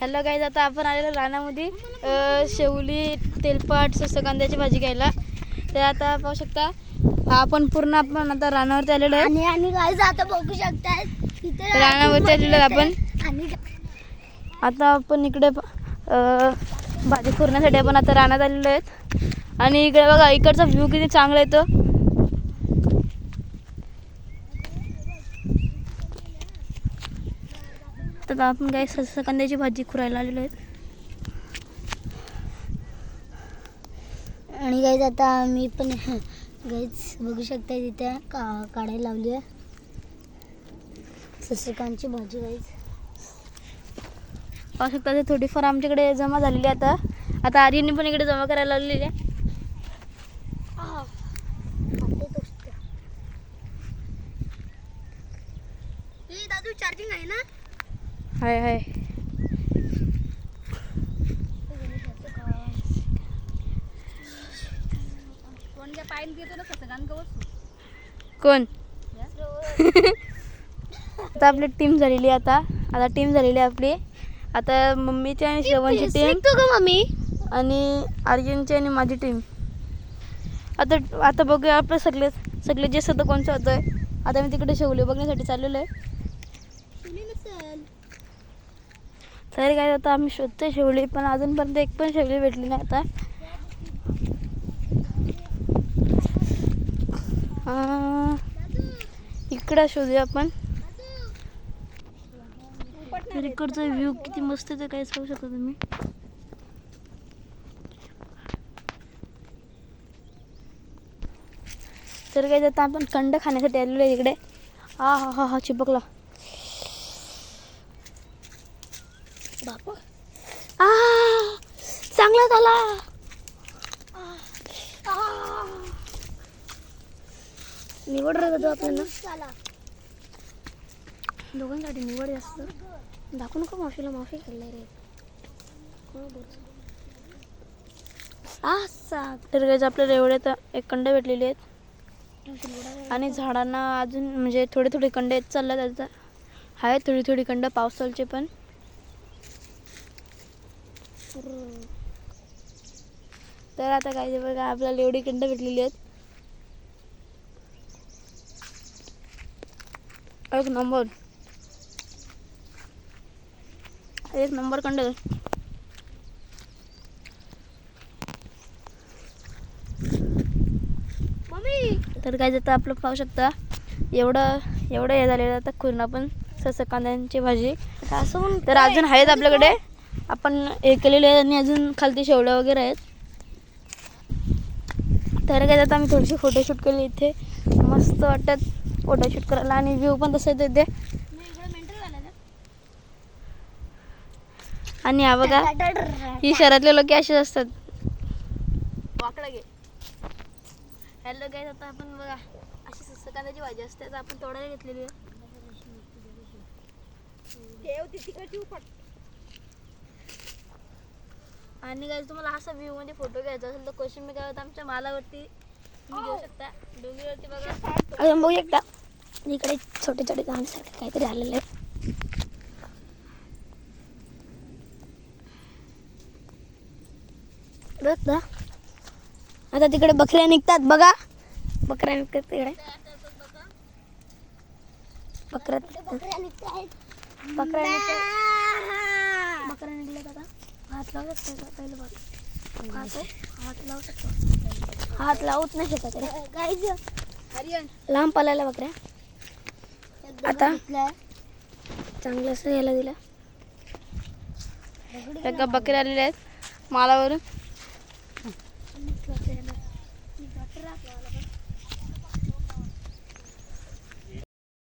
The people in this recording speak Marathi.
हॅलो गाईज, आता आपण आलेलो रानामध्ये शेवली, तेलपाट, सस्स कांद्याची भाजी घ्यायला. तर आता पाहू शकता आपण आता रानावरती आलेलो आहे. आणि गाईज आता बघू शकता इथे रानावरती आलेलो आपण. आता आपण इकडे भाजी खुरण्यासाठी आपण आता रानात आलेलो आहेत. आणि इकडे बघा, इकडचा व्ह्यू किती चांगला येतो. तर आपण गाईज सस्स कांद्याची भाजी खुरायला आलेलो आहेत. आणि गाईज आता मी पण गाईज बघू शकता तिथे काढायला लावली आहे सस्सकांची भाजी. गाईज पाहू शकता ते थोडीफार आमच्याकडे जमा झालेली आहे. आता आर्यनने पण इकडे जमा करायला लावलेली आहे. दादू चार्जिंग आहे ना? हाय हाय. कोण आता आपली टीम झालेली आहे. आता टीम झालेली आहे आपली. आता मम्मीची आणि श्रवणची टीम मम्मी आणि आर्यनची आणि माझी टीम. आता बघूया आपलं सगळे जे सध्या कोणचं होतं आहे. आता मी तिकडे शेवले बघण्यासाठी चाललेलो आहे. तर काय, आता आम्ही शोधतोय शेवली, पण अजूनपर्यंत एक पण शेवली भेटली नाही. आता इकडं शोधूया आपण. इकडचा व्ह्यू किती मस्त आहे, काय सांगू शकता तुम्ही. तर काय, आता आपण कंड खाण्यासाठी आलेलो आहे इकडे. हा हा हा हा, चिपकला बापा. चांगला झाला. निवड राहतो आपल्याला दोघांसाठी. निवड जास्त दाखवू नको मावशीला. मावशी खाल्लाय रे. तर काय, आपल्याला एवढे तर एक कंड भेटलेले आहेत. आणि झाडांना अजून म्हणजे थोडे थोडे कंड येत चालला त्याचा आहे. थोडी थोडी कंड पावसाळचे पण. तर आता काय बघा, आपल्याला एवढी कंड भेटलेली आहेत. एक नंबर कंड. तर काय, आता आपलं पाहू शकता एवढं हे झालेलं. आता खुरून आपण सस्स कांद्यांची भाजी. तर अजून आहेत आपल्याकडे, आपण हे केलेले आहेत. आणि अजून खालती शेवड्या वगैरे आहेत. तर काय, आता आम्ही थोडीशी फोटोशूट केली इथे. मस्त वाटतात फोटोशूट करायला. आणि व्ह्यू पण तसं येते. आणि हा बघा, ही शहरातले लोक असेच असतात. वाकडा घे. हॅलो गाईज, आता आपण बघा अशी सस्स कांद्याची भाजी असते. तर आपण तोडायला घेतलेली आहे. आणि गाईज, तुम्हाला असा व्ह्यू मध्ये फोटो घ्यायचा असेल तर कोशिंबी गावात आमच्या मालावरती तुम्ही घेऊ शकता. डोंगरावरती बघा. अजून बघू एकदा. इकडे छोटे छोटे झाडांसारखे काहीतरी आलेलं आहे. बघ ना, आता तिकडे बकऱ्या निघतात बघा. बकऱ्या निघतात तिकडे. बकऱ्या निघल्यात. आता हात लावू शकतो पहिलं बघ. हात लावत नाही शकत रे. लांब पळायला बकऱ्या. आता चांगलं असं यायला दिलं. एका बकऱ्या आलेल्या आहेत मालावरून.